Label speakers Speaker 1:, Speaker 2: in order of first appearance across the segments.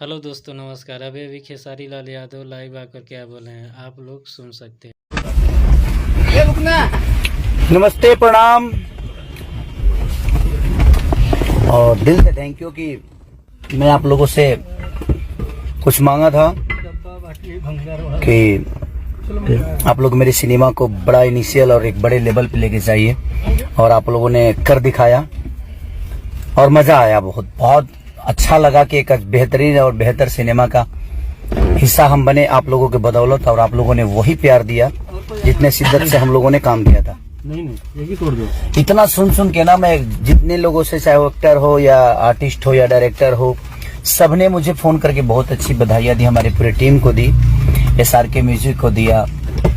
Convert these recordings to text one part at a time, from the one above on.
Speaker 1: Hello दोस्तों, नमस्कार। अभी अभी खेसारी लाल यादव लाइव आकर क्या बोले हैं आप लोग सुन सकते हैं।
Speaker 2: नमस्ते, प्रणाम और दिल से थैंक यू कि मैं आप लोगों से कुछ मांगा था कि आप लोग मेरे सिनेमा को बड़ा इनिशियल और एक बड़े लेवल पे लेके जाइए, और आप लोगों ने कर दिखाया और मजा आया। बहुत अच्छा लगा कि एक बेहतरीन और बेहतर सिनेमा का हिस्सा हम बने आप लोगों के बदौलत, और आप लोगों ने वही प्यार दिया जितने शिद्दत से हम लोगों ने काम किया था।
Speaker 3: नहीं यही तोड़ दो।
Speaker 2: इतना सुन के ना, मैं जितने लोगों से, चाहे वो एक्टर हो या आर्टिस्ट हो या डायरेक्टर हो, सबने मुझे फोन करके बहुत अच्छी बधाइयां दी। हमारी पूरी टीम को दी, SRK म्यूजिक को दिया,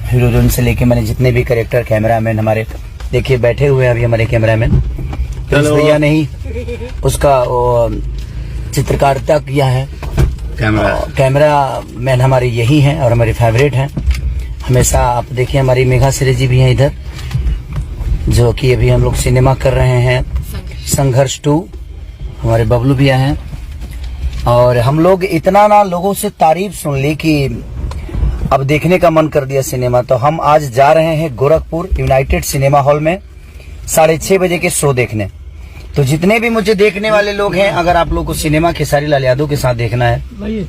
Speaker 2: हीरोइन से लेके मैंने जितने भी कैरेक्टर, कैमरामैन हमारे देखिए बैठे हुए हैं अभी हमारे कैमरामैन, भैया ने ही उसका चित्रकारिता किया है। कैमरा मैन हमारे यही हैं और हमारे फेवरेट हैं हमेशा। आप देखिए हमारी मेघा सिरे जी भी हैं इधर, जो कि अभी हम लोग सिनेमा कर रहे हैं संघर्ष 2, हमारे बबलू भैया हैं। और हम लोग इतना ना लोगों से तारीफ सुन ली कि अब देखने का मन कर दिया सिनेमा। तो हम आज जा रहे हैं गोरखपुर यूनाइटेड सिनेमा हॉल में 6:30 बजे के शो देखने। तो जितने भी मुझे देखने वाले लोग हैं, अगर आप लोग को सिनेमा खेसारी लाल यादव के साथ देखना है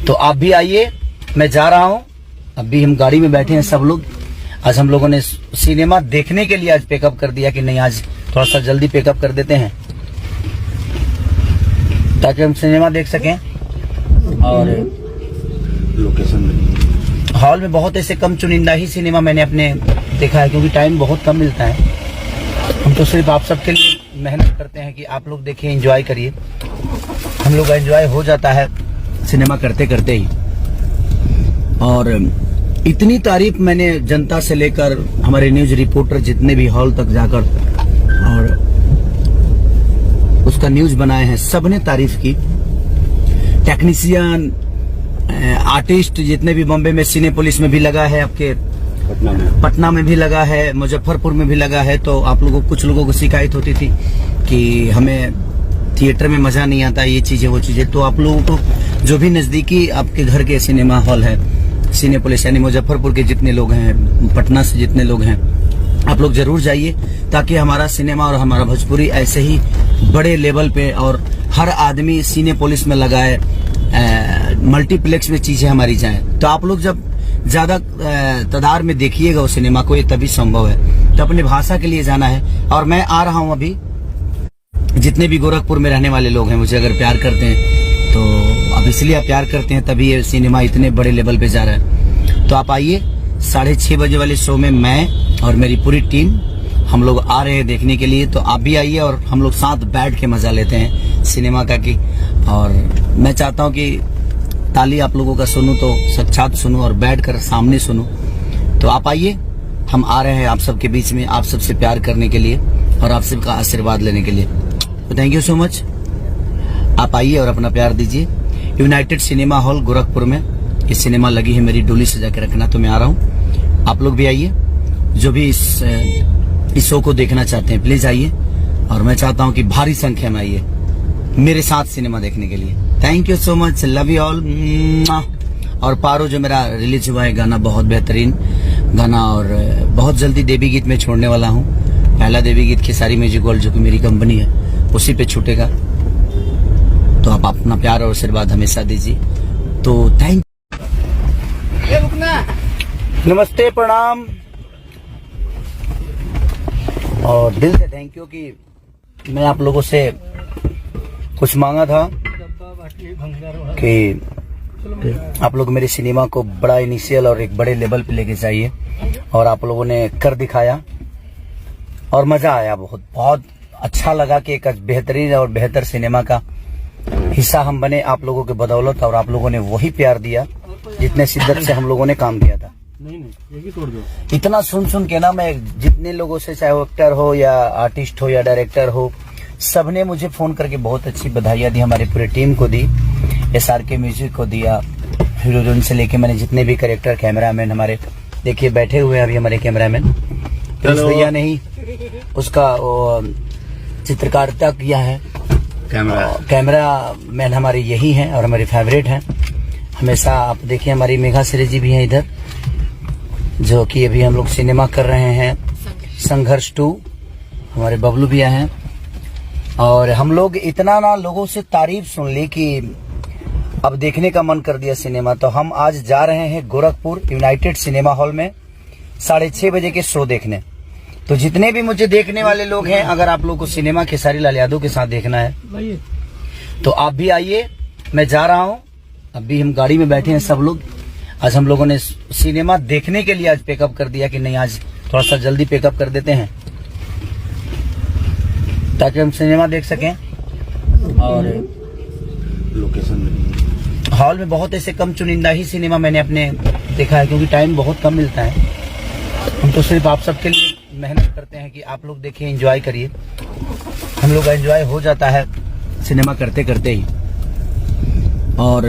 Speaker 2: तो आप भी आइए। मैं जा रहा हूँ, अभी हम गाड़ी में बैठे हैं सब लोग। आज हम लोगों ने सिनेमा देखने के लिए आज पिकअप कर दिया कि नहीं, आज थोड़ा सा जल्दी पिकअप कर देते हैं ताकि हम सिनेमा देख सकें। और
Speaker 3: लोकेशन
Speaker 2: हॉल में बहुत ऐसे कम चुनिंदा ही सिनेमा मैंने अपने देखा है, क्योंकि टाइम बहुत कम मिलता है। हम तो सिर्फ आप सबके लिए मेहनत करते हैं कि आप लोग देखिए, एंजॉय करिए। हम लोग का एंजॉय हो जाता है सिनेमा करते करते ही। और इतनी तारीफ मैंने जनता से लेकर हमारे न्यूज रिपोर्टर जितने भी हॉल तक जाकर और उसका न्यूज बनाए हैं, सबने तारीफ की। टेक्नीशियन, आर्टिस्ट जितने भी, बॉम्बे में सिनेपोलिस में भी लगा है, आपके पटना में भी लगा है, मुजफ्फरपुर में भी लगा है। तो आप लोगों, कुछ लोगों को शिकायत होती थी कि हमें थिएटर में मजा नहीं आता, ये चीजें वो चीजें। तो आप लोगों को जो भी नजदीकी आपके घर के सिनेमा हॉल है, सिनेपोलिस यानी मुजफ्फरपुर के जितने लोग हैं, पटना से जितने लोग हैं, आप लोग जरूर जाइए, ताकि हमारा सिनेमा और हमारा भोजपुरी ऐसे ही बड़े लेवल पे और हर आदमी सिनेपोलिस में लगाए, मल्टीप्लेक्स में चीजें हमारी जाए। तो आप लोग जब ज्यादा तादाद में देखिएगा उस सिनेमा को, ये तभी संभव है। तो अपने भाषा के लिए जाना है। और मैं आ रहा हूं अभी, जितने भी गोरखपुर में रहने वाले लोग हैं, मुझे अगर प्यार करते हैं तो अब इसलिए आप प्यार करते हैं, तभी ये सिनेमा इतने बड़े लेवल पे जा रहा है। तो आप आइए, 6:30 बजे वाले शो में मैं और मेरी पूरी टीम हम लोग आ रहे हैं देखने के लिए। तो आप भी आइए और हम लोग साथ बैठ के मजा लेते हैं सिनेमा का की। और मैं चाहता हूँ कि ताली आप लोगों का सुनूं तो साक्षात सुनूं और बैठकर सामने सुनूं। तो आप आइए, हम आ रहे हैं आप सबके बीच में, आप सबसे प्यार करने के लिए और आप सबका आशीर्वाद लेने के लिए। तो थैंक यू सो मच। आप आइए और अपना प्यार दीजिए। यूनाइटेड सिनेमा हॉल गोरखपुर में ये सिनेमा लगी है, मेरी डोली सजा के रखना। तो मैं आ रहा हूँ, आप लोग भी आइए, जो भी इस शो को देखना चाहते हैं प्लीज आइए। और मैं चाहता हूँ कि भारी संख्या में आइए मेरे साथ सिनेमा देखने के लिए। Thank you so much, love you all. और पारो जो मेरा रिलीज हुआ है गाना, बहुत बेहतरीन गाना, और बहुत जल्दी देवी गीत में छोड़ने वाला हूँ। पहला देवी गीत खेसारी म्यूजिक वर्ल्ड, जो कि मेरी कंपनी है, उसी पे छूटेगा। तो आप अपना प्यार और आशीर्वाद हमेशा दीजिए। तो थैंक यू, नमस्ते, प्रणाम और दिल से थैंक यू कि मैं आप लोगों से कुछ मांगा था कि आप लोग मेरे सिनेमा को बड़ा इनिशियल और एक बड़े लेवल पे लेके जाइए, और आप लोगों ने कर दिखाया और मजा आया। बहुत अच्छा लगा कि एक बेहतरीन और बेहतर सिनेमा का हिस्सा हम बने आप लोगों के बदौलत, और आप लोगों ने वही प्यार दिया जितने शिद्दत से हम लोगों ने काम किया था।
Speaker 3: नहीं यही तोड़ दो।
Speaker 2: इतना सुन के ना, मैं जितने लोगों से, चाहे वो एक्टर हो या आर्टिस्ट हो या डायरेक्टर हो, सबने मुझे फोन करके बहुत अच्छी बधाइयां दी। हमारी पूरी टीम को दी, SRK म्यूजिक को दिया, हीरोइन से लेके मैंने जितने भी कैरेक्टर, कैमरामैन हमारे देखिए बैठे हुए हैं अभी हमारे कैमरामैन, भैया ने ही उसका चित्रकारिता किया है। कैमरा मैन हमारी यही है और हमारी फेवरेट है हमेशा। आप देखिए हमारी मेघा श्री जी भी हैं इधर, जो कि अभी हम लोग सिनेमा कर रहे हैं संघर्ष 2। हमारे बबलू भैया हैं और हम लोग इतना ना लोगों से तारीफ सुन ली कि अब देखने का मन कर दिया सिनेमा। तो हम आज जा रहे हैं गोरखपुर यूनाइटेड सिनेमा हॉल में 6:30 बजे के शो देखने। तो जितने भी मुझे देखने वाले लोग हैं, अगर आप लोग को सिनेमा खेसारी लाल यादव के साथ देखना है तो आप भी आइए। मैं जा रहा हूं, अभी हम गाड़ी में बैठे हैं सब लोग। आज हम लोगों ने सिनेमा देखने के लिए आज पिकअप कर दिया कि नहीं, आज थोड़ा सा जल्दी पिकअप कर देते हैं ताकि हम सिनेमा देख सकें। और लोकेशन हॉल में बहुत ऐसे कम चुनिंदा ही सिनेमा मैंने अपने देखा है, क्योंकि टाइम बहुत कम मिलता है। हम तो सिर्फ आप सबके लिए मेहनत करते हैं कि आप लोग देखिए, एंजॉय करिए। हम लोग का एंजॉय हो जाता है सिनेमा करते करते ही। और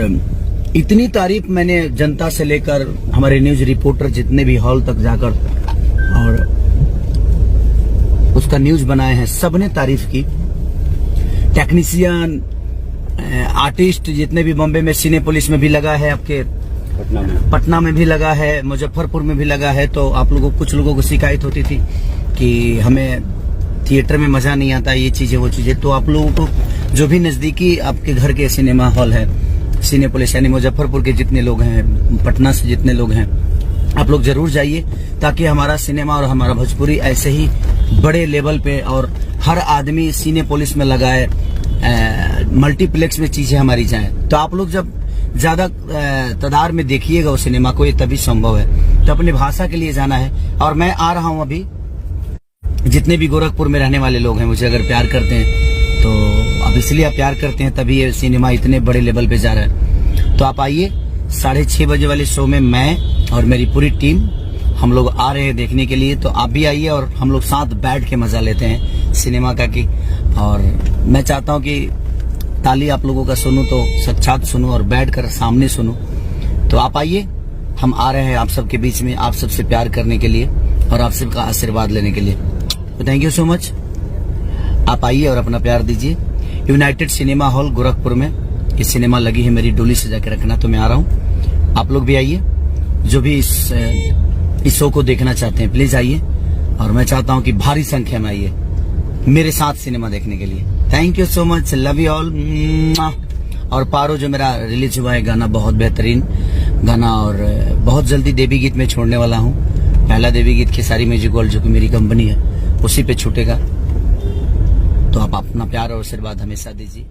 Speaker 2: इतनी तारीफ मैंने जनता से लेकर हमारे न्यूज रिपोर्टर जितने भी हॉल तक जाकर और उसका न्यूज बनाए हैं, सबने तारीफ की। टेक्नीशियन, आर्टिस्ट जितने भी बॉम्बे में सिने पुलिस में भी लगा है, आपके पटना में भी लगा है, मुजफ्फरपुर में भी लगा है। तो आप लोगों कुछ लोगों को शिकायत होती थी कि हमें थिएटर में मजा नहीं आता, ये चीजें वो चीजें। तो आप लोगों को जो भी नजदीकी आपके घर के सिनेमा हॉल है, सिने पुलिस यानी मुजफ्फरपुर के जितने लोग हैं, पटना से जितने लोग हैं, आप लोग जरूर जाइए ताकि हमारा सिनेमा और हमारा भोजपुरी ऐसे ही बड़े लेवल पे और हर आदमी सिने पुलिस में लगाए, मल्टीप्लेक्स में चीजें हमारी जाएं। तो आप लोग जब ज्यादा तादाद में देखिएगा उस सिनेमा को, ये तभी संभव है। तो अपनी भाषा के लिए जाना है। और मैं आ रहा हूं अभी, जितने भी गोरखपुर में रहने वाले लोग हैं, मुझे अगर प्यार करते हैं तो अब इसलिए आप प्यार करते हैं तभी ये सिनेमा इतने बड़े लेवल पे जा रहा है। तो आप आइए, 6:30 बजे वाले शो में मैं और मेरी पूरी टीम हम लोग आ रहे हैं देखने के लिए। तो आप भी आइए और हम लोग साथ बैठ के मजा लेते हैं सिनेमा का की। और मैं चाहता हूं कि ताली आप लोगों का सुनूं तो साक्षात सुनूं और बैठकर सामने सुनूं। तो आप आइए, हम आ रहे हैं आप सबके बीच में, आप सबसे प्यार करने के लिए और आप सबका आशीर्वाद लेने के लिए। तो थैंक यू सो मच। आप आइए और अपना प्यार दीजिए। यूनाइटेड सिनेमा हॉल गोरखपुर में ये सिनेमा लगी है, मेरी डोली सजा के रखना। तो मैं आ रहा हूँ, आप लोग भी आइए, जो भी इस शो को देखना चाहते हैं प्लीज आइए। और मैं चाहता हूँ कि भारी संख्या में आइए मेरे साथ सिनेमा देखने के लिए। Thank you so much, love you all. और पारो जो मेरा रिलीज हुआ है गाना, बहुत बेहतरीन गाना, और बहुत जल्दी देवी गीत में छोड़ने वाला हूँ। पहला देवी गीत खेसारी म्यूजिक वर्ल्ड जो कि मेरी कंपनी है, उसी पे छूटेगा। तो आप अपना प्यार और आशीर्वाद हमेशा दीजिए।